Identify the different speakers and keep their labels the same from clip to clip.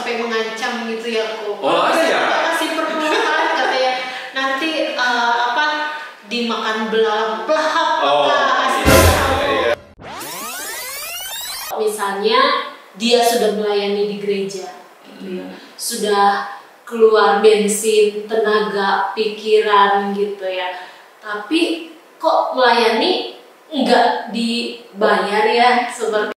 Speaker 1: sampai mengancam gitu ya kok.
Speaker 2: Oh, ada ya?
Speaker 1: Kasih perpuluhan katanya nanti dimakan belalang pelahap.
Speaker 2: Iya.
Speaker 1: Misalnya dia sudah melayani di gereja, gitu ya, sudah keluar bensin, tenaga, pikiran gitu ya, tapi kok melayani nggak dibayar ya seperti.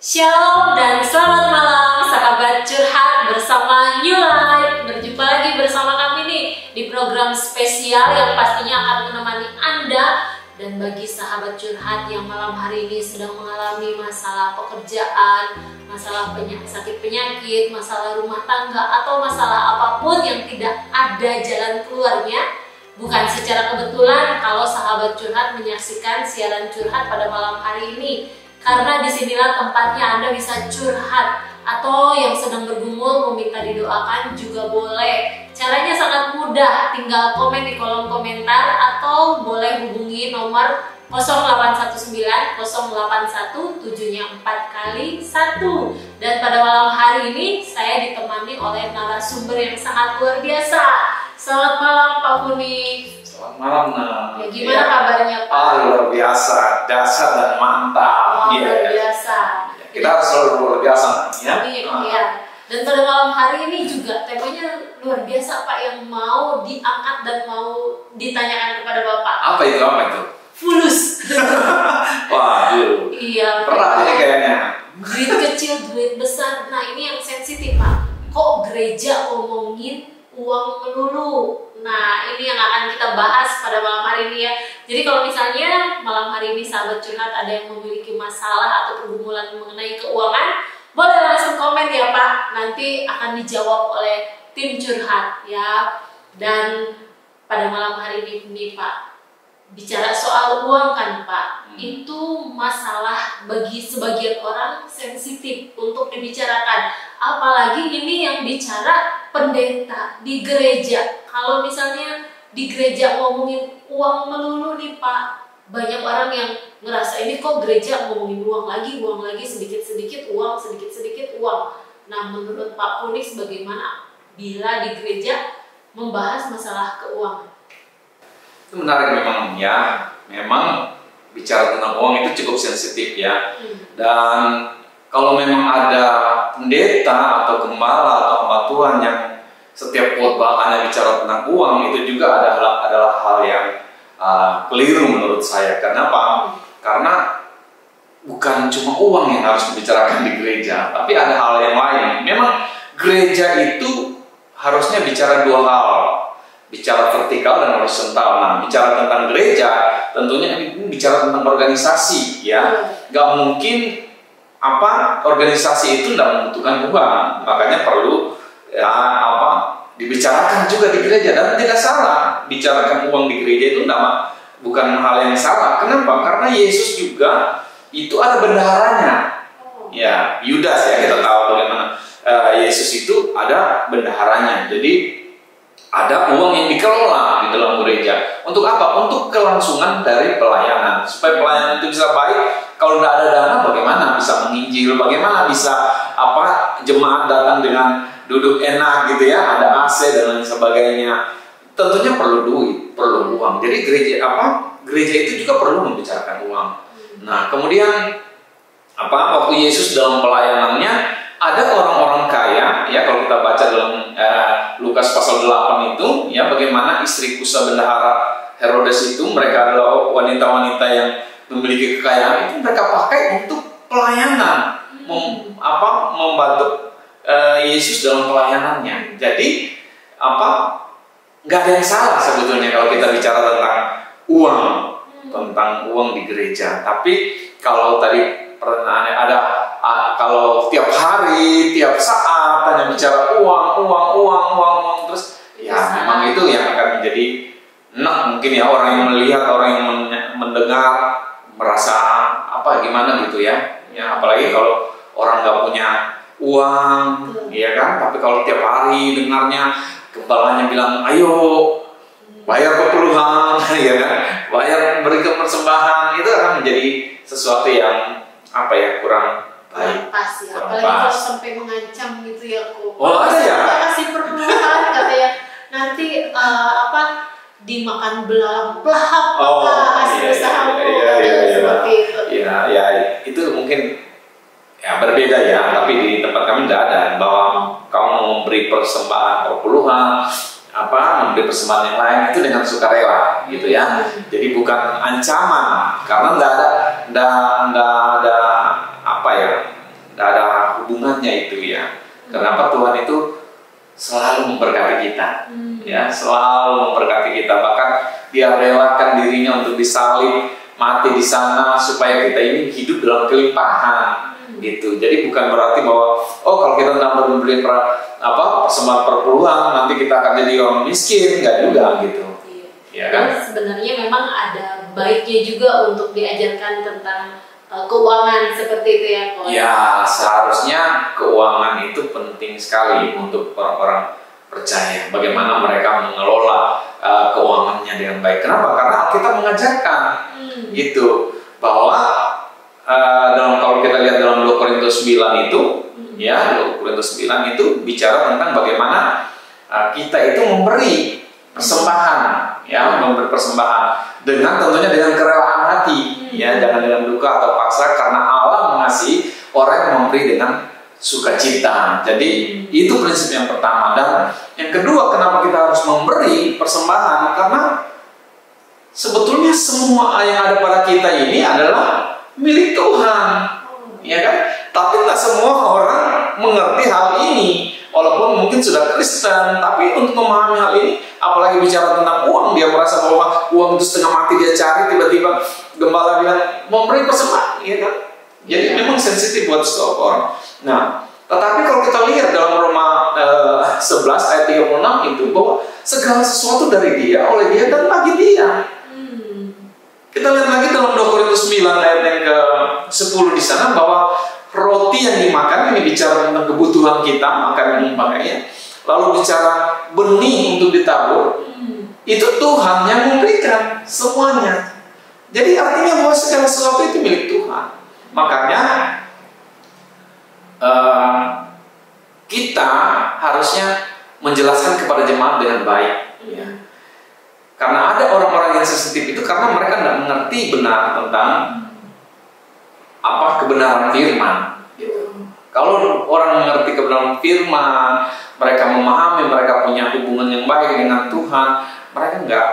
Speaker 1: Shalom dan selamat malam sahabat curhat bersama New Life. Berjumpa lagi bersama kami nih di program spesial yang pastinya akan menemani Anda. Dan bagi sahabat curhat yang malam hari ini sedang mengalami masalah pekerjaan, masalah sakit penyakit, masalah rumah tangga, atau masalah apapun yang tidak ada jalan keluarnya, bukan secara kebetulan kalau sahabat curhat menyaksikan siaran curhat pada malam hari ini. Karena disinilah tempatnya Anda bisa curhat, atau yang sedang bergumul meminta didoakan juga boleh. Caranya sangat mudah, tinggal komen di kolom komentar atau boleh hubungi nomor 0819 081 7-nya 4 kali 1. Dan pada malam hari ini saya ditemani oleh narasumber yang sangat luar biasa. Selamat malam Pak Muni.
Speaker 2: Selamat malam,
Speaker 1: Ya, gimana kabarnya Pak?
Speaker 2: Luar biasa, dahsyat dan mantap.
Speaker 1: Luar biasa.
Speaker 2: Kita harus selalu luar biasa, ya.
Speaker 1: Iya. Dan pada malam hari ini juga temanya luar biasa Pak, yang mau diangkat dan mau ditanyakan kepada Bapak.
Speaker 2: Apa itu?
Speaker 1: Fulus.
Speaker 2: Waduh.
Speaker 1: Iya.
Speaker 2: Berat ini kayaknya.
Speaker 1: Duit kecil, duit besar. Nah ini yang sensitif Pak. Kok gereja ngomongin uang melulu? Nah ini yang akan kita bahas pada malam hari ini ya. Jadi kalau misalnya malam hari ini sahabat curhat ada yang memiliki masalah atau pergumulan mengenai keuangan, boleh langsung komen ya Pak. Nanti akan dijawab oleh tim curhat ya. Dan pada malam hari ini Pak, bicara soal uang kan Pak, itu masalah bagi sebagian orang sensitif untuk dibicarakan. Apalagi ini yang bicara pendeta di gereja. Kalau misalnya di gereja ngomongin uang melulu nih Pak, banyak orang yang ngerasa ini kok gereja ngomongin uang lagi, sedikit-sedikit uang, sedikit-sedikit uang. Nah menurut Pak Punix bagaimana bila di gereja membahas masalah keuangan?
Speaker 2: Itu menarik memang ya. Memang bicara tentang uang itu cukup sensitif ya. Dan kalau memang ada pendeta atau gembala atau hamba Tuhan yang setiap khotbah hanya bicara tentang uang, itu juga adalah hal yang keliru menurut saya. Kenapa? Karena bukan cuma uang yang harus dibicarakan di gereja, tapi ada hal yang lain. Memang gereja itu harusnya bicara dua hal, bicara vertikal dan horizontal. Nah, bicara tentang gereja, tentunya ini bicara tentang organisasi, ya. Gak mungkin organisasi itu tidak membutuhkan uang, makanya perlu dibicarakan juga di gereja. Dan tidak salah bicarakan uang di gereja itu bukan hal yang salah. Kenapa? Karena Yesus juga itu ada bendaharanya. Ya, Yudas ya, kita tahu bagaimana Yesus itu ada bendaharanya. Jadi ada uang yang dikelola di dalam gereja. Untuk apa? Untuk kelangsungan dari pelayanan. Supaya pelayanan itu bisa baik. Kalau tidak ada dana, bagaimana bisa menginjil? Bagaimana bisa jemaat datang dengan duduk enak gitu ya? Ada AC dan lain sebagainya. Tentunya perlu duit, perlu uang. Jadi gereja itu juga perlu membicarakan uang. Nah, kemudian waktu Yesus dalam pelayanannya ada orang-orang kaya ya, kalau kita baca dalam Lukas pasal 8 itu ya, bagaimana istri kusa bendahara Herodes itu, mereka adalah wanita-wanita yang memiliki kekayaan, itu mereka pakai untuk pelayanan, membantu Yesus dalam pelayanannya. Jadi nggak ada yang salah sebetulnya kalau kita bicara tentang uang di gereja. Tapi kalau tadi pertanyaannya ada kalau tiap hari, tiap saat hanya bicara uang terus ya memang itu yang akan menjadi mungkin ya, orang yang melihat, orang yang mendengar merasa gimana gitu ya. Ya apalagi kalau orang nggak punya uang, ya kan. Tapi kalau tiap hari dengarnya gembalanya bilang, ayo bayar perpuluhan, ya kan, bayar berikan persembahan itu akan menjadi sesuatu yang apa ya, kurang baik,
Speaker 1: pas ya,
Speaker 2: kurang
Speaker 1: apalagi
Speaker 2: pas.
Speaker 1: kalau sampai mengancam gitu ya kok.
Speaker 2: Oh, ada ya?
Speaker 1: Kita kasih perpuluhan katanya nanti dimakan belalang pelahap hasil usahamu seperti itu.
Speaker 2: Ya itu mungkin ya berbeda ya, tapi di tempat kami tidak ada bahwa kamu mau memberi persembahan perpuluhan memberi persembahan yang lain itu dengan sukarela gitu ya. Jadi bukan ancaman, karena tidak ada tidak ada hubungannya itu ya. Kenapa Tuhan itu selalu memberkati kita, ya, selalu memberkati kita. Bahkan Dia relakan dirinya untuk disalib, mati di sana supaya kita ini hidup dalam kelimpahan, gitu. Jadi bukan berarti bahwa kalau kita tidak memberi persembahan perpuluhan nanti kita akan jadi orang miskin, enggak juga gitu. Ya kan?
Speaker 1: Sebenarnya memang ada baiknya juga untuk diajarkan tentang keuangan seperti itu ya, Ko.
Speaker 2: Ya, seharusnya keuangan itu penting sekali untuk orang-orang percaya. Bagaimana mereka mengelola keuangannya dengan baik. Kenapa? Karena Alkitab mengajarkan gitu bahwa kalau kita lihat dalam 2 Korintus 9 itu, ya 2 Korintus 9 itu bicara tentang bagaimana kita itu memberi persembahan, ya, memberi persembahan tentunya dengan kerelaan hati, ya, jangan dengan duka atau paksa, karena Allah mengasihi orang yang memberi dengan sukacita. Jadi itu prinsip yang pertama. Dan yang kedua, kenapa kita harus memberi persembahan? Karena sebetulnya semua yang ada pada kita ini adalah milik Tuhan, ya kan? Tapi tak semua orang mengerti hal ini. Walaupun mungkin sudah Kristen, tapi untuk memahami hal ini, apalagi bicara tentang uang, dia merasa bahwa uang itu setengah mati dia cari, tiba-tiba gembala bilang memberi persembahan, ya kan? Jadi memang sensitif buat setiap orang. Nah, tetapi kalau kita lihat dalam Roma 11 ayat 36 itu, bahwa segala sesuatu dari Dia, oleh Dia, dan bagi Dia. Kita lihat lagi dalam 2 Korintus 9 ayat yang ke-10 di sana, bahwa roti yang dimakan ini bicara tentang kebutuhan kita, makan dan pakaian. Lalu bicara benih untuk ditabur, itu Tuhan yang memberikan semuanya. Jadi artinya bahwa segala sesuatu itu milik Tuhan. Makanya kita harusnya menjelaskan kepada jemaat dengan baik, ya. Karena ada orang-orang yang sensitif itu karena mereka tidak mengerti benar tentang kebenaran firman, gitu. Kalau orang mengerti kebenaran firman, mereka memahami, mereka punya hubungan yang baik dengan Tuhan, mereka nggak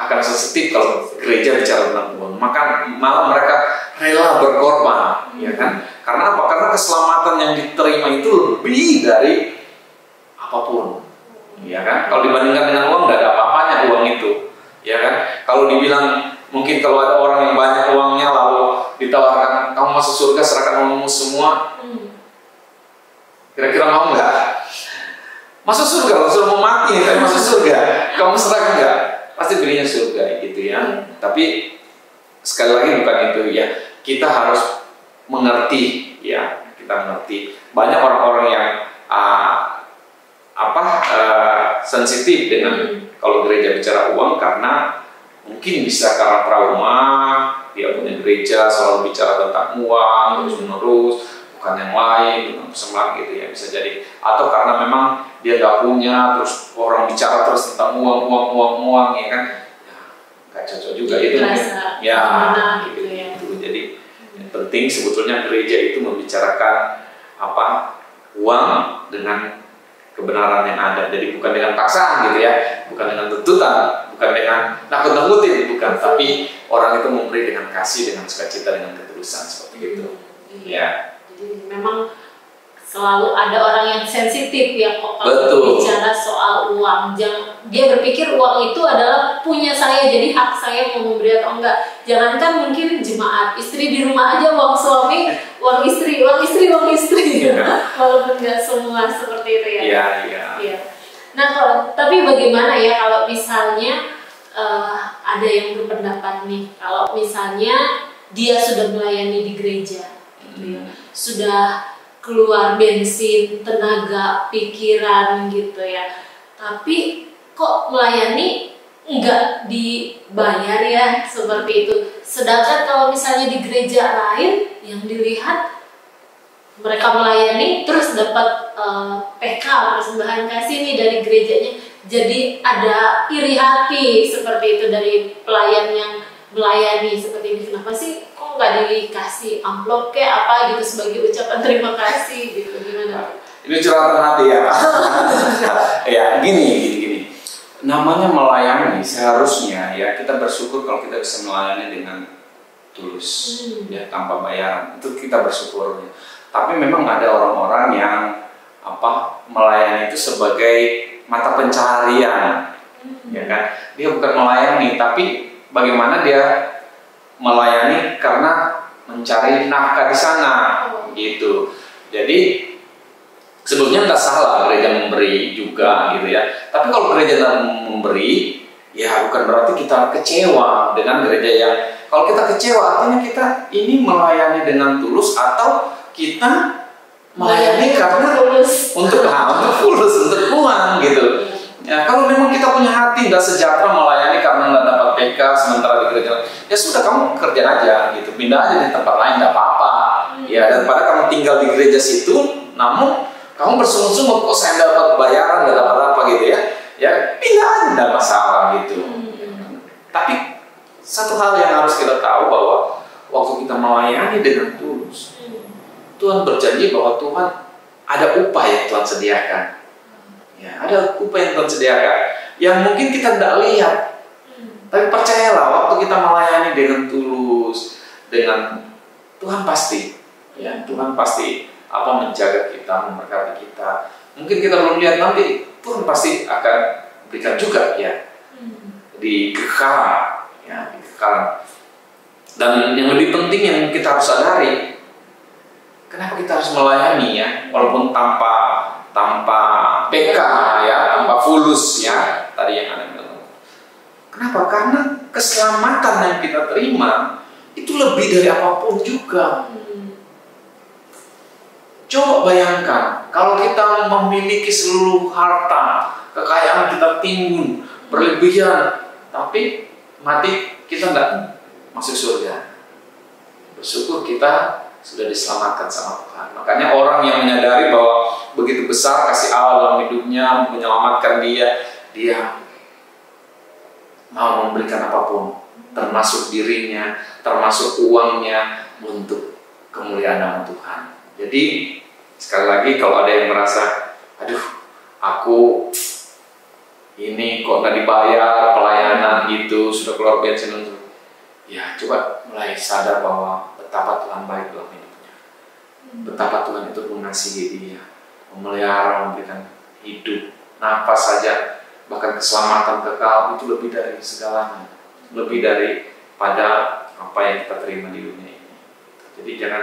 Speaker 2: akan sensitif kalau gereja bicara tentang uang. Maka malah mereka rela berkorban, ya kan? Karena apa? Karena keselamatan yang diterima itu lebih dari apapun, ya kan? Kalau dibandingkan dengan uang, nggak ada apa-apanya uang itu, ya kan? Kalau dibilang mungkin kalau ada orang yang banyak uangnya lalu ditawarkan kamu masuk surga serahkan uangmu semua, kira-kira mau nggak? Masuk surga, kalau sudah mau mati nih, tapi masuk surga, kamu serahkan nggak? Pasti belinya surga, gitu ya. Tapi sekali lagi bukan itu ya. Kita harus mengerti, ya. Kita mengerti. Banyak orang-orang yang sensitif dengan kalau gereja bicara uang karena mungkin bisa karena trauma, dia punya gereja selalu bicara tentang uang terus menerus, bukan yang lain, bukan persembahan gitu ya, bisa jadi. Atau karena memang dia nggak punya, terus orang bicara terus tentang uang, ya kan? Ya, nggak cocok juga itu. Ya, gitu. Jadi yang penting sebetulnya gereja itu membicarakan uang dengan kebenaran yang ada. Jadi bukan dengan paksaan gitu ya, bukan dengan tuntutan, bukan dengan nakut-nakutin, bukan. Tapi orang itu memberi dengan kasih, dengan sukacita, dengan ketulusan seperti itu. Ya.
Speaker 1: Jadi memang selalu ada orang yang sensitif ya kok kalau bicara soal uang. Dia berpikir uang itu adalah punya saya, jadi hak saya mau memberi atau enggak. Jangankan mungkin jemaat, istri di rumah aja uang suami, uang istri. Walaupun enggak semua seperti itu ya. Iya. Nah, tapi bagaimana ya kalau misalnya ada yang berpendapat nih, kalau misalnya dia sudah melayani di gereja, gitu ya, sudah keluar bensin, tenaga, pikiran gitu ya, tapi kok melayani nggak nggak dibayar ya seperti itu. Sedangkan kalau misalnya di gereja lain yang dilihat mereka melayani terus dapat PK persembahan kasih nih dari gerejanya, jadi ada iri hati seperti itu dari pelayan yang melayani seperti ini. Kenapa sih kok nggak dikasih amplop kayak apa gitu sebagai ucapan terima kasih gitu, gimana?
Speaker 2: Ini curhatan hati ya. Ya gini. Namanya melayani seharusnya ya kita bersyukur kalau kita bisa melayani dengan tulus, ya tanpa bayaran. Itu kita bersyukur. Tapi memang ada orang-orang yang melayani itu sebagai mata pencaharian, ya kan? Dia bukan melayani, tapi bagaimana dia melayani karena mencari nafkah di sana, gitu. Jadi sebetulnya nggak salah gereja memberi juga, gitu ya. Tapi kalau gereja tidak memberi, ya bukan berarti kita kecewa dengan gereja yang. Kalau kita kecewa, artinya kita ini melayani dengan tulus atau kita melayani karena untuk fulus, untuk uang, gitu. Ya, kalau memang kita punya hati nggak sejahtera melayani karena nggak dapat PK sementara di gereja, ya sudah kamu kerja aja, gitu. Pindah aja di tempat lain, nggak apa-apa. Ya, daripada kamu tinggal di gereja situ, namun kamu bersungut-sungut kok saya dapat bayaran, nggak dapat apa gitu ya. Ya pindah aja, nggak masalah gitu. Tapi satu hal yang harus kita tahu bahwa waktu kita melayani dengan tulus, Tuhan berjanji bahwa Tuhan ada upah yang Tuhan sediakan. Ya, ada upah yang Tuhan sediakan yang mungkin kita tidak lihat. Tapi percayalah, waktu kita melayani dengan tulus, dengan Tuhan pasti, ya Tuhan pasti menjaga kita, memberkati kita. Mungkin kita belum lihat, nanti Tuhan pasti akan berikan juga ya di kekekalan, ya di kekekalan. Dan yang lebih penting yang kita harus sadari, kenapa kita harus melayani ya, walaupun tanpa PK ya, tanpa fulus ya, tadi yang ada bilang. Kenapa? Karena keselamatan yang kita terima itu lebih dari apapun juga. Coba bayangkan kalau kita memiliki seluruh harta, kekayaan kita timbun, berlebihan, tapi mati kita enggak masuk surga. Bersyukur kita sudah diselamatkan sama Tuhan. Makanya orang yang menyadari bahwa begitu besar kasih Allah dalam hidupnya, menyelamatkan dia mau memberikan apapun, termasuk dirinya, termasuk uangnya untuk kemuliaan nama Tuhan. Jadi sekali lagi kalau ada yang merasa, aduh aku ini kok nggak dibayar pelayanan gitu, sudah keluar bensin untuk, ya coba mulai sadar bahwa betapa Tuhan baik dalam hidupnya, betapa Tuhan itu mengasihi dia, memelihara, memberikan hidup, nafas saja, bahkan keselamatan kekal itu lebih dari segalanya, lebih daripada apa yang kita terima di dunia ini. Jadi jangan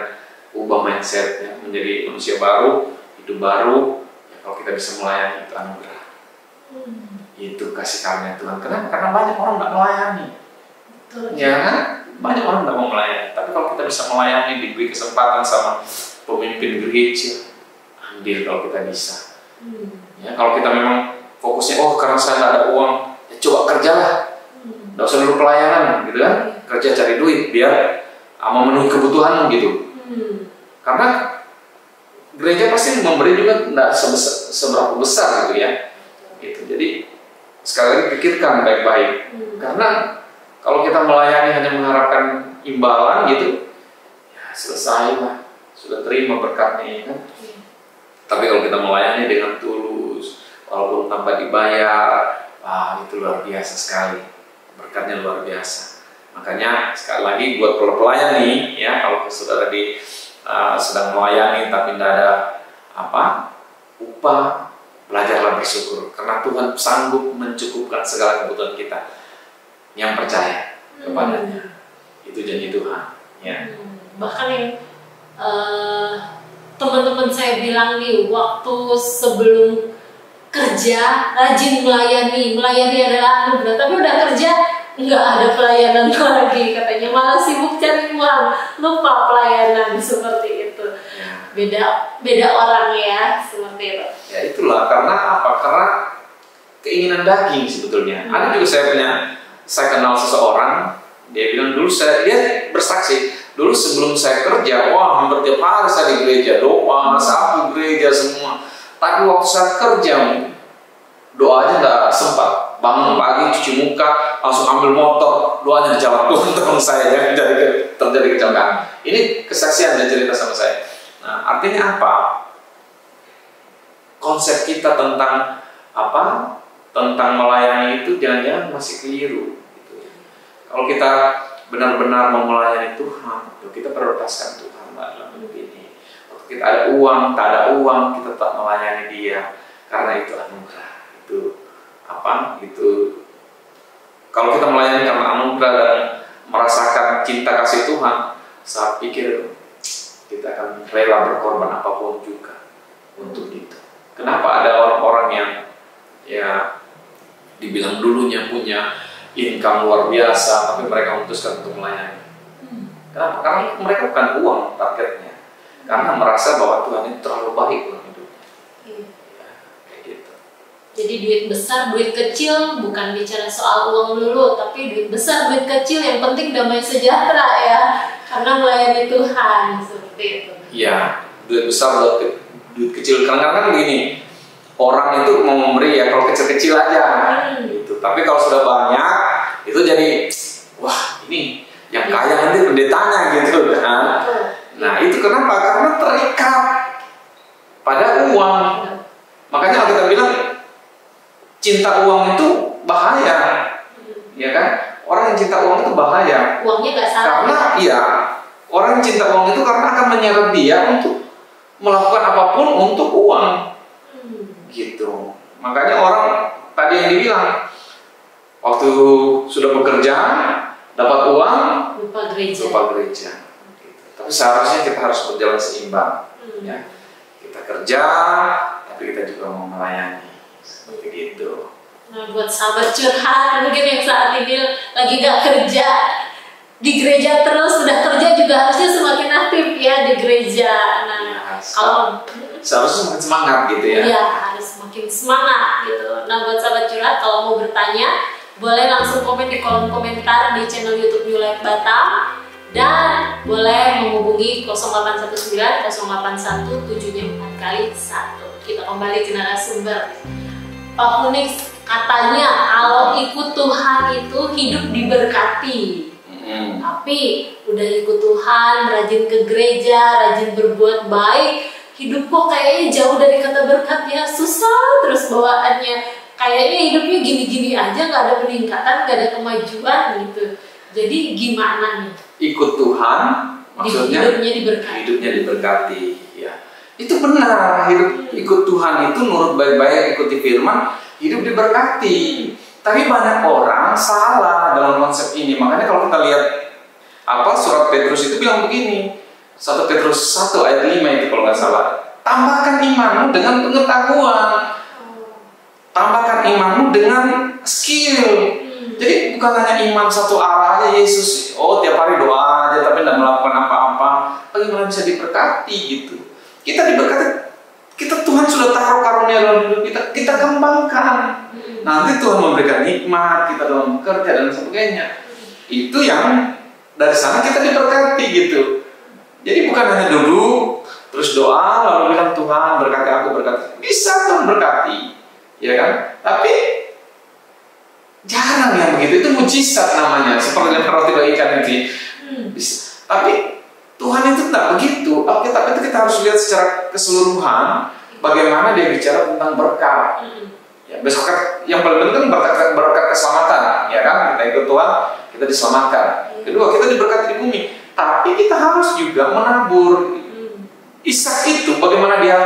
Speaker 2: ubah mindset ya, menjadi manusia baru, hidup baru. Ya, kalau kita bisa melayani itu anugerah. Itu kasih karunia Tuhan. Kenapa? Karena banyak orang nggak melayani. Ya kan? Banyak orang nggak mau melayani. Tapi kalau kita bisa melayani, diberi kesempatan sama pemimpin gereja, ambil kalau kita bisa. Ya, kalau kita memang fokusnya, karena saya nggak ada uang, ya coba kerjalah. Nggak usah dulu pelayanan, gitu kan? Kerja cari duit biar memenuhi kebutuhanmu gitu. Karena gereja pasti memberi juga tidak seberapa besar gitu ya. Gitu. Jadi sekali lagi pikirkan baik-baik. Karena kalau kita melayani hanya mengharapkan imbalan gitu, ya selesai lah, sudah terima berkatnya ya kan. Tapi kalau kita melayani dengan tulus, walaupun tanpa dibayar, itu luar biasa sekali, berkatnya luar biasa. Makanya sekali lagi buat pelayan nih, ya kalau saudara sedang melayani tapi tidak ada upah, belajarlah bersyukur karena Tuhan sanggup mencukupkan segala kebutuhan kita yang percaya kepadanya. Itu janji Tuhan. Ya. Bahkan yang
Speaker 1: teman-teman saya bilang nih, waktu sebelum kerja rajin melayani adalah anugerah, tapi udah kerja nggak ada pelayanan lagi katanya, malah sibuk cari uang, lupa pelayanan seperti itu. Beda orang ya seperti itu.
Speaker 2: Ya itulah karena apa? Karena keinginan daging sebetulnya. Ada juga saya kenal seseorang, dia bilang dulu dia bersaksi, dulu sebelum saya kerja, wah hampir tiap hari saya di gereja, doa, sapu gereja semua. Tapi waktu saya kerja, doa aja nggak sempat. Bangun pagi, cuci muka, langsung ambil motor, doanya di jalan. Teman saya ya, terjadi kecelakaan. Ini kesaksian dia cerita sama saya. Nah, artinya apa? Konsep kita tentang apa? Tentang melayani itu jangan-jangan masih keliru. Gitu. Kalau kita benar-benar mau melayani Tuhan, kita prioritaskan Tuhan dalam hidup ini. Kalau kita ada uang, tak ada uang, kita tetap melayani Dia karena itu anugerah. Itu apa? Itu kalau kita melayani karena anugerah dan merasakan cinta kasih Tuhan, saya pikir kita akan rela berkorban apapun juga untuk itu. Kenapa ada orang-orang yang ya dibilang dulunya punya income luar biasa, tapi mereka memutuskan untuk melayani? Kenapa? Karena mereka bukan uang targetnya, karena merasa bahwa Tuhan itu terlalu baik dalam hidupnya. Ya, kayak gitu.
Speaker 1: Jadi duit besar, duit kecil, bukan bicara soal uang dulu, tapi duit besar, duit kecil, yang penting damai sejahtera ya, karena melayani Tuhan, seperti itu.
Speaker 2: Iya, duit besar, duit kecil. Kadang-kadang begini, orang itu mau memberi ya kalau kecil-kecil aja, gitu. Tapi kalau sudah banyak, itu jadi, wah ini yang kaya nanti pendetanya gitu kan. Nah itu kenapa? Karena terikat pada uang. Makanya kalau kita bilang cinta uang itu bahaya, ya kan? Orang yang cinta uang itu bahaya.
Speaker 1: Uangnya nggak salah.
Speaker 2: Karena iya, orang yang cinta uang itu karena akan menyeret dia untuk melakukan apapun untuk uang, gitu. Makanya orang tadi yang dibilang waktu sudah bekerja dapat uang
Speaker 1: lupa gereja.
Speaker 2: Gitu. Tapi seharusnya kita harus berjalan seimbang, ya. Kita kerja, tapi kita juga mau melayani. Seperti itu.
Speaker 1: Nah, buat sahabat curhat mungkin yang saat ini lagi gak kerja di gereja terus, sudah kerja juga harusnya semakin aktif ya di gereja. Nah,
Speaker 2: ya,
Speaker 1: kalau
Speaker 2: seharusnya semakin semangat gitu ya.
Speaker 1: Iya, harus semakin semangat gitu. Nah, buat sahabat curhat kalau mau bertanya, boleh langsung komen di kolom komentar di channel YouTube New Life Batam, dan boleh menghubungi 0819 081 741 kali 1. Kita kembali ke narasumber. Pak Funix, katanya kalau ikut Tuhan itu hidup diberkati. Tapi udah ikut Tuhan, rajin ke gereja, rajin berbuat baik, hidup kok kayaknya jauh dari kata berkat ya, susah terus bawaannya. Kayaknya hidupnya gini-gini aja, nggak ada peningkatan, nggak ada kemajuan gitu. Jadi gimana nih?
Speaker 2: Ikut Tuhan, maksudnya hidupnya diberkati. Ya. Itu benar, ikut Tuhan itu nurut baik-baik, ikuti firman, hidup diberkati. Tapi banyak orang salah dalam konsep ini. Makanya kalau kita lihat surat Petrus itu bilang begini, 1 Petrus 1 ayat 5 itu kalau nggak salah, tambahkan imanmu dengan pengetahuan, tambahkan imanmu dengan skill. Jadi bukan hanya iman satu arah aja, Yesus tiap hari doa aja tapi tidak melakukan apa-apa, bagaimana bisa diberkati gitu. Kita diberkati, Tuhan sudah taruh karunia dalam hidup kita, kita kembangkan. Nanti Tuhan memberikan nikmat kita dalam bekerja dan sebagainya. Itu yang dari sana kita diberkati gitu. Jadi bukan hanya duduk terus doa lalu bilang Tuhan berkati aku, berkati. Bisa Tuhan berkati, ya kan? Tapi jarang yang begitu, itu mujizat namanya, seperti roti dua ikan itu. Tapi Tuhan itu tidak begitu. Alkitab itu kita harus lihat secara keseluruhan bagaimana dia bicara tentang berkat. Ya, berkat yang paling penting berkat keselamatan, ya kan? Kita ikut Tuhan, kita diselamatkan. Kedua, kita diberkati di bumi, tapi kita harus juga menabur. Ishak itu bagaimana dia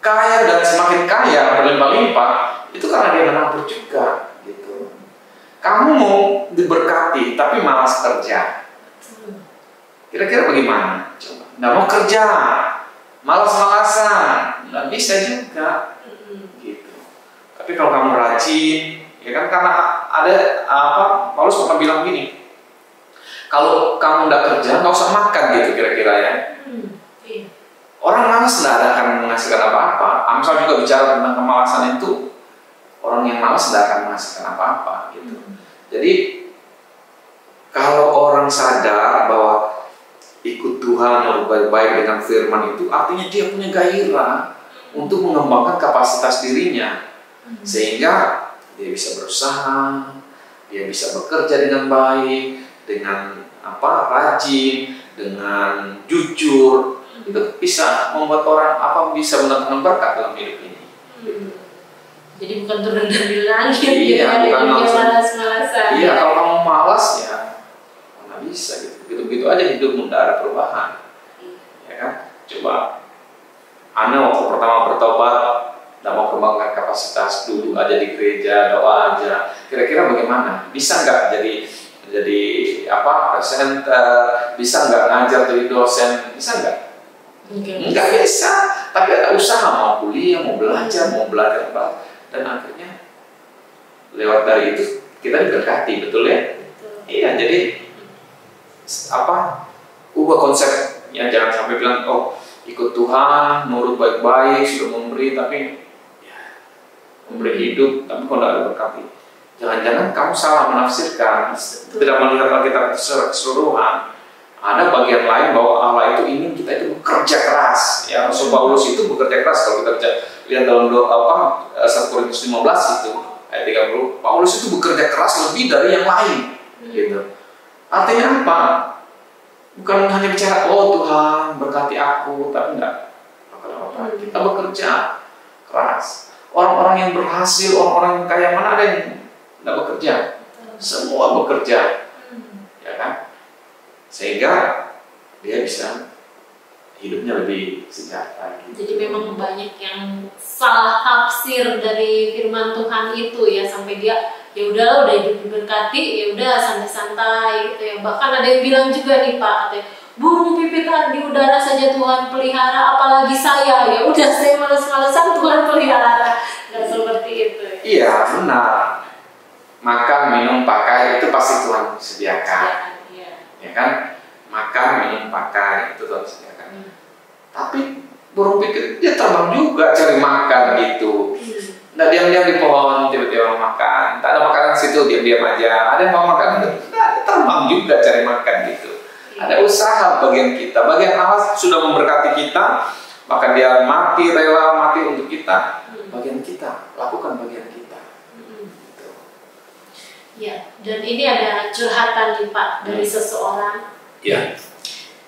Speaker 2: kaya dan semakin kaya berlimpah-limpah, itu karena dia menabur juga. Kamu mau diberkati tapi malas kerja, kira-kira bagaimana? Coba, nggak mau kerja, malas-malasan, nggak bisa juga, gitu. Tapi kalau kamu rajin, ya kan, karena ada Paulus pernah bilang gini, kalau kamu nggak kerja, nggak usah makan gitu, kira-kira ya. Orang malas nggak akan menghasilkan apa-apa. Amsal juga bicara tentang kemalasan itu orang yang malas tidak akan menghasilkan apa-apa gitu. Jadi kalau orang sadar bahwa ikut Tuhan baik-baik dengan firman itu, artinya dia punya gairah untuk mengembangkan kapasitas dirinya, sehingga dia bisa berusaha, dia bisa bekerja dengan baik, dengan rajin, dengan jujur. Itu bisa membuat orang bisa mendatangkan berkat dalam hidup ini.
Speaker 1: Jadi bukan turun dari langit,
Speaker 2: iya,
Speaker 1: gitu,
Speaker 2: bukan langsung
Speaker 1: malas-malasan.
Speaker 2: Iya, kalau kamu malas ya nggak bisa gitu aja hidupmu, nggak ada perubahan. Ya kan? Coba Ana waktu pertama bertobat, nggak mau kembangkan kapasitas, dulu aja di gereja, doa aja. Kira-kira bagaimana? Bisa nggak jadi presenter? Bisa nggak ngajar jadi dosen? Bisa nggak? Nggak bisa. Tapi ada usaha, mau kuliah, mau belajar apa, dan akhirnya lewat dari itu kita diberkati, betul ya?
Speaker 1: Betul.
Speaker 2: Iya, jadi ubah konsepnya, jangan sampai bilang ikut Tuhan, nurut baik-baik, sudah memberi, tapi memberi hidup, tapi kok tidak ada berkati. Jangan-jangan kamu salah menafsirkan, tidak melihat Alkitab secara keseluruhan. Ada bagian lain bahwa Allah itu ingin kita itu bekerja keras. Ya, Rasul Paulus itu bekerja keras. Kalau kita lihat dalam 1 Korintus 15 itu ayat 30, Paulus itu bekerja keras lebih dari yang lain. Gitu. Artinya apa? Bukan hanya bicara Tuhan berkati aku, tapi enggak. Kita bekerja keras. Orang-orang yang berhasil, orang-orang yang kaya, mana ada yang tidak bekerja? Semua bekerja, ya kan? Sehingga dia bisa hidupnya lebih sejahtera.
Speaker 1: Jadi memang banyak yang salah tafsir dari firman Tuhan itu ya, sampai dia ya udahlah, udah hidup diberkati, ya udah santai-santai gitu ya. Bahkan ada yang bilang juga nih Pak, katanya burung pipit di udara saja Tuhan pelihara, apalagi saya, ya udah saya malas-malasan Tuhan pelihara. Nggak seperti itu.
Speaker 2: Iya, benar. Makan, minum, pakai itu pasti Tuhan sediakan. Ya kan? Makan, minum, pakai itu Tuhan sediakan. Tapi burung pipit dia terbang juga cari makan gitu. Nggak diam-diam di pohon tiba-tiba makan. Tak ada makanan situ, diam-diam aja. Ada yang mau makan, dia terbang juga cari makan gitu. Ada usaha bagian kita, bagian Allah sudah memberkati kita, maka dia rela mati untuk kita. Bagian kita, lakukan bagian kita. Gitu.
Speaker 1: Ya, dan ini ada curhatan nih Pak dari seseorang.
Speaker 2: Ya.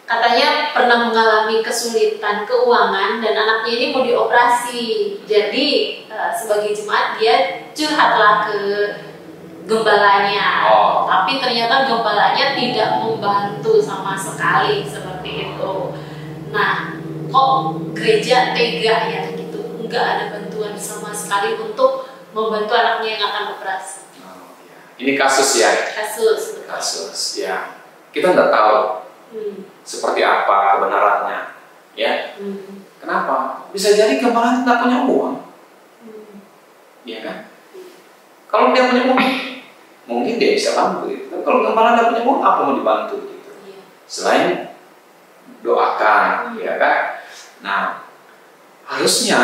Speaker 1: Katanya pernah mengalami kesulitan keuangan dan anaknya ini mau dioperasi. Jadi sebagai jemaat dia curhatlah ke gembalanya, tapi ternyata gembalanya tidak membantu sama sekali seperti itu. Nah, kok gereja tega ya gitu, nggak ada bantuan sama sekali untuk membantu anaknya yang akan operasi.
Speaker 2: Ini kasus ya? Kasus ya. Kita nggak tahu seperti apa kebenarannya, ya. Kenapa? Bisa jadi gembala nggak punya uang, ya kan? Kalau dia punya uang, mungkin dia bisa bantu. Gitu. Kalau gembala nggak punya uang, apa mau dibantu? Gitu. Selain doakan, ya kan? Nah, harusnya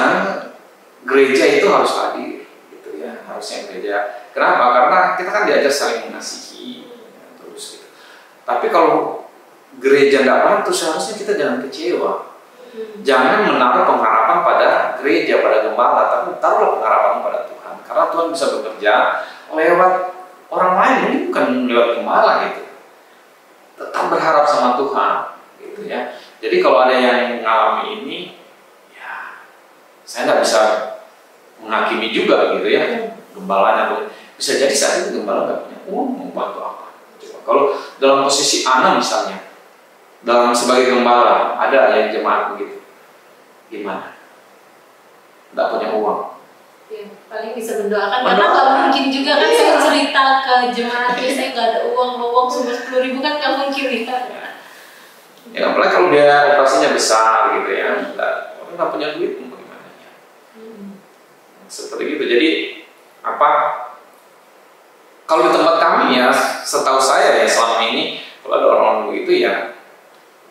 Speaker 2: gereja itu harus hadir, gitu ya. Harusnya gereja. Kenapa? Karena kita kan diajar saling mengasihi, terus gitu. Tapi kalau gereja nggak bantu, seharusnya kita jangan kecewa. Jangan menaruh pengharapan pada gereja, pada gembala, tapi taruhlah pengharapan pada Tuhan. Karena Tuhan bisa bekerja lewat orang lain, ini bukan lewat gembala gitu. Tetap berharap sama Tuhan, gitu ya. Jadi kalau ada yang mengalami ini, ya saya nggak bisa menghakimi juga gitu ya. Gembalanya bisa jadi saat itu gembala nggak punya uang, mau bantu apa? Coba. Kalau dalam posisi Ana misalnya, sebagai gembala, ada yang jemaat begitu, gimana? Nggak punya uang.
Speaker 1: Ya, paling bisa mendoakan, karena nggak mungkin juga kan saya cerita ke jemaatnya saya nggak ada uang cuma 10.000 kan nggak mungkin ya.
Speaker 2: Ya apalagi kalau dia operasinya besar gitu ya, nggak punya duit, mau gimana ya? Seperti itu. Jadi kalau di tempat kami ya, setahu saya ya selama ini kalau ada orang begitu ya,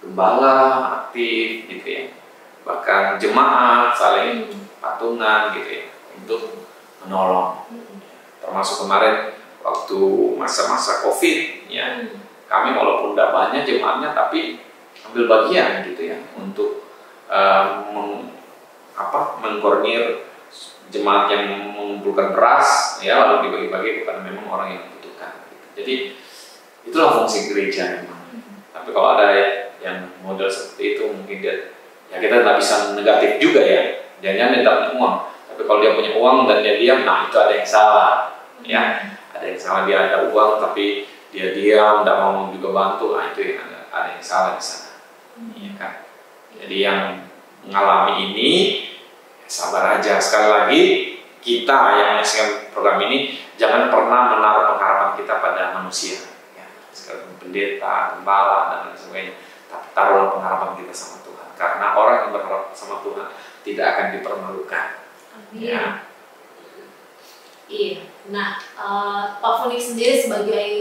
Speaker 2: gembala aktif gitu ya, bahkan jemaat saling patungan gitu ya untuk menolong. Termasuk kemarin waktu masa-masa COVID ya, kami walaupun tidak banyak jemaatnya tapi ambil bagian gitu ya untuk mengkoordinir jemaat yang mengumpulkan beras ya, lalu dibagi-bagi kepada memang orang yang membutuhkan. Jadi itulah fungsi gereja memang. Tapi kalau ada yang model seperti itu mungkin dia ya kita nggak bisa negatif juga ya. Jangan-jangan dia tidak punya uang. Tapi kalau dia punya uang dan dia diam, nah itu ada yang salah ya. Ada yang salah, dia ada uang tapi dia diam, tidak mau juga bantu, nah itu yang ada yang salah di sana. Ya kan? Jadi yang mengalami ini sabar aja. Sekali lagi kita yang menyaksikan program ini jangan pernah menaruh pengharapan kita pada manusia ya, sekarang pendeta, gembala dan lain sebagainya, tapi taruhlah pengharapan kita sama Tuhan, karena orang yang berharap sama Tuhan tidak akan dipermalukan.
Speaker 1: Amin.
Speaker 2: Ya.
Speaker 1: Iya. Nah, Pak Fonik sendiri sebagai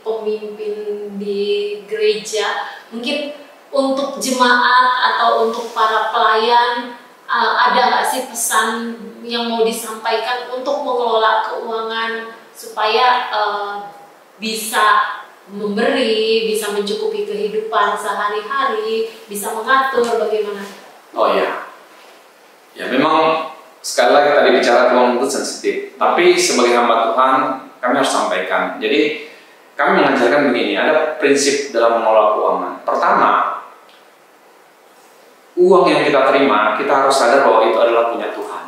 Speaker 1: pemimpin di gereja, mungkin untuk jemaat atau untuk para pelayan, ada nggak sih pesan yang mau disampaikan untuk mengelola keuangan supaya bisa memberi, bisa mencukupi kehidupan sehari-hari, bisa mengatur bagaimana?
Speaker 2: Oh ya, ya memang sekali lagi tadi bicara keuangan itu sensitif, tapi sebagai hamba Tuhan kami harus sampaikan. Jadi kami mengajarkan begini, ada prinsip dalam mengelola keuangan. Pertama, uang yang kita terima, kita harus sadar bahwa itu adalah punya Tuhan.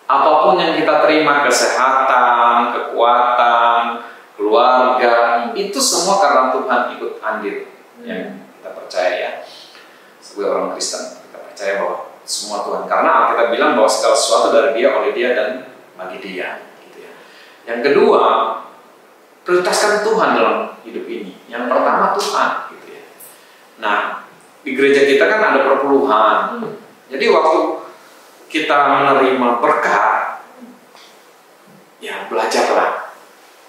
Speaker 2: Apapun yang kita terima, kesehatan, kekuatan, keluarga, itu semua karena Tuhan ikut andil. Yang kita percaya ya, sebagai orang Kristen, kita percaya bahwa semua Tuhan. Karena Alkitab bilang bahwa segala sesuatu dari Dia, oleh Dia, dan bagi Dia. Gitu ya. Yang kedua, prioritaskan Tuhan dalam hidup ini. Yang pertama Tuhan. Gitu ya. Nah, di gereja kita kan ada perpuluhan. Jadi waktu kita menerima berkat, ya belajarlah.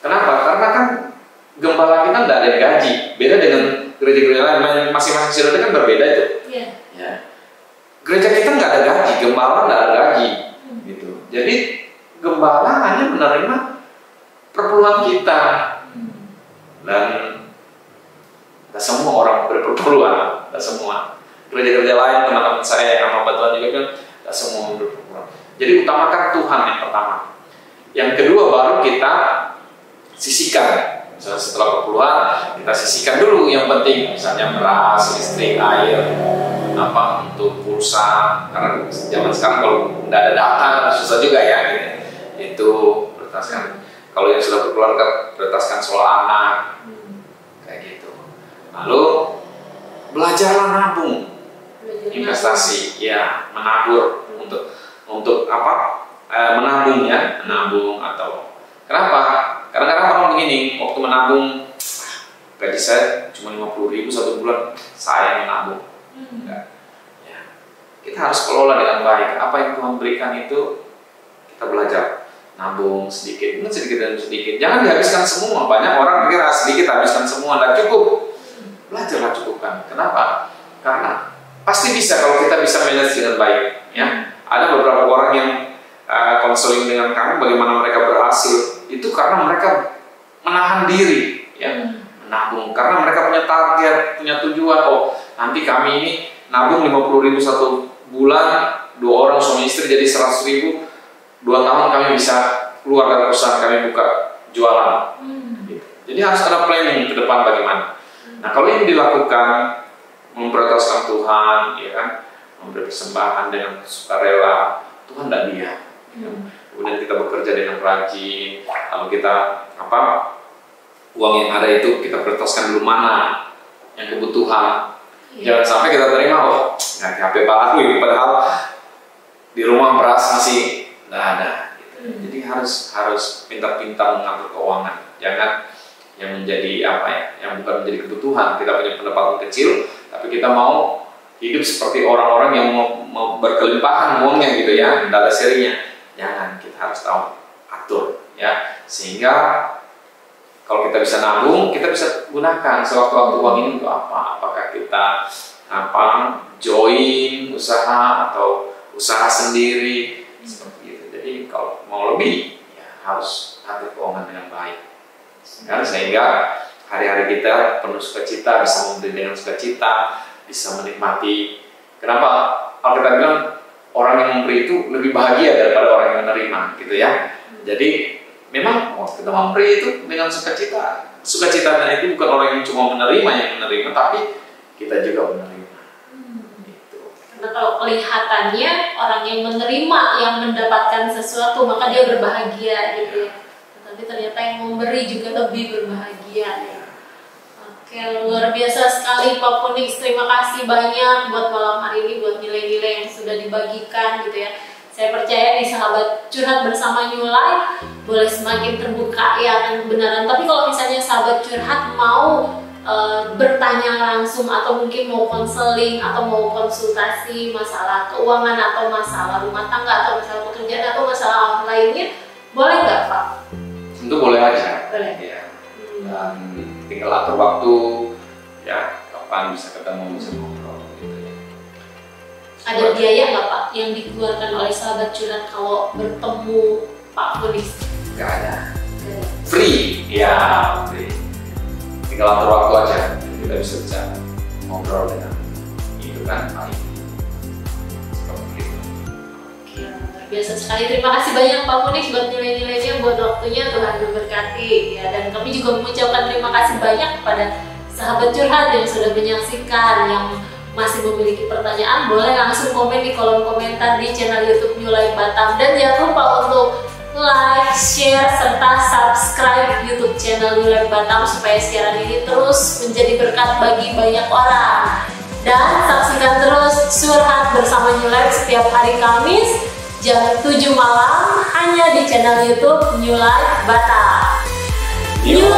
Speaker 2: Kenapa? Karena kan gembala kita tidak ada yang gaji. Beda dengan gereja-gereja lain, masing-masing sinode kan berbeda itu. Yeah. Ya. Gereja kita nggak ada gaji, gembala nggak ada gaji, gitu. Jadi gembala hanya menerima perpuluhan kita, dan tidak semua orang berperpuluhan, tidak semua. Gereja-gereja lain, teman-teman saya yang sama bantuan juga kan, tidak semua berperpuluhan. Jadi utamakan Tuhan yang pertama. Yang kedua baru kita sisihkan. Misalnya setelah perpuluhan kita sisihkan dulu yang penting, misalnya beras, listrik, air, untuk pulsa. Karena zaman sekarang kalau tidak ada data susah juga ya gitu. Itu prioritaskan. Kalau yang sudah berkeluarga prioritaskan soal anak, kayak gitu. Lalu belajarlah nabung, investasi, ya menabur untuk menabung ya, menabung. Atau kenapa? Kadang-kadang orang begini, waktu menabung, gaji saya cuma 50.000 satu bulan, saya menabung. Enggak. Ya. Kita harus kelola dengan baik. Apa yang Tuhan berikan itu kita belajar nabung sedikit demi sedikit. Jangan dihabiskan semua. Banyak orang pikir sedikit habiskan semua, tidak cukup. Belajarlah cukupkan. Kenapa? Karena pasti bisa kalau kita bisa manage dengan baik. Ya. Ada beberapa orang yang konseling dengan kami, bagaimana mereka berhasil. Itu karena mereka menahan diri, ya, menabung. Karena mereka punya target, punya tujuan. Oh, nanti kami ini nabung 50.000 satu bulan, 2 orang suami istri jadi 100.000. 2 tahun kami bisa keluar dari perusahaan kami buka jualan. Jadi harus ada planning ke depan bagaimana. Nah, kalau ini dilakukan memprioritaskan Tuhan, ya kan, memberi persembahan dengan sukarela, Tuhan tidak diam. Kemudian kita bekerja dengan rajin, lalu kita uang yang ada itu kita prioritaskan dulu mana yang kebutuhan. Jangan sampai kita terima ganti HP baru, padahal di rumah beras masih nggak ada. Jadi harus pintar-pintar mengatur keuangan. Jangan yang menjadi yang bukan menjadi kebutuhan. Kita punya pendapatan kecil, tapi kita mau hidup seperti orang-orang yang mau berkelimpahan uangnya gitu ya, tidak ada serinya. Jangan, kita harus tahu atur ya, sehingga kalau kita bisa nabung, kita bisa gunakan sewaktu-waktu uang ini untuk apa? Apakah kita join usaha atau usaha sendiri seperti itu. Jadi kalau mau lebih, ya harus atur keuangan dengan baik. Kan? Sehingga hari-hari kita penuh sukacita, bisa memberi dengan sukacita, bisa menikmati. Kenapa Alkitab bilang orang yang memberi itu lebih bahagia daripada orang yang menerima, gitu ya. Jadi memang waktu kita memberi itu dengan sukacita. Sukacitanya itu bukan orang yang cuma menerima yang menerima, tapi kita juga menerima. Gitu.
Speaker 1: Karena kalau kelihatannya orang yang menerima yang mendapatkan sesuatu maka dia berbahagia gitu ya. Tapi ternyata yang memberi juga lebih berbahagia ya. Oke, luar biasa sekali Pak Punix. Terima kasih banyak buat malam hari ini, buat nilai-nilai yang sudah dibagikan gitu ya. Saya percaya di sahabat curhat bersama New Life boleh semakin terbuka ya akan kebenaran. Tapi kalau misalnya sahabat curhat mau bertanya langsung atau mungkin mau konseling atau mau konsultasi masalah keuangan atau masalah rumah tangga atau masalah pekerjaan atau masalah lainnya, boleh nggak Pak?
Speaker 2: Tentu boleh aja.
Speaker 1: Boleh.
Speaker 2: Ya. Dan tinggal atur waktu ya, kapan bisa ketemu, bisa ngobrol gitu ya.
Speaker 1: Ada biaya nggak Pak yang dikeluarkan oleh sahabat curhat kalau bertemu Pak Punix?
Speaker 2: Nggak ada. Free, ya free. Tinggal atur waktu aja, kita bisa ngobrol dengan itu kan baik. Seperti itu.
Speaker 1: Oke, luar biasa sekali. Terima kasih banyak Pak Punix buat nilai-nilainya, buat waktunya. Tuhan memberkati ya. Dan kami juga mengucapkan terima kasih banyak kepada sahabat curhat yang sudah menyaksikan, yang masih memiliki pertanyaan, boleh langsung komen di kolom komentar di channel YouTube New Life Batam. Dan jangan lupa untuk like, share, serta subscribe YouTube channel New Life Batam supaya siaran ini terus menjadi berkat bagi banyak orang. Dan saksikan terus curhat bersama New Life setiap hari Kamis jam 7 malam hanya di channel YouTube New Life Batam. New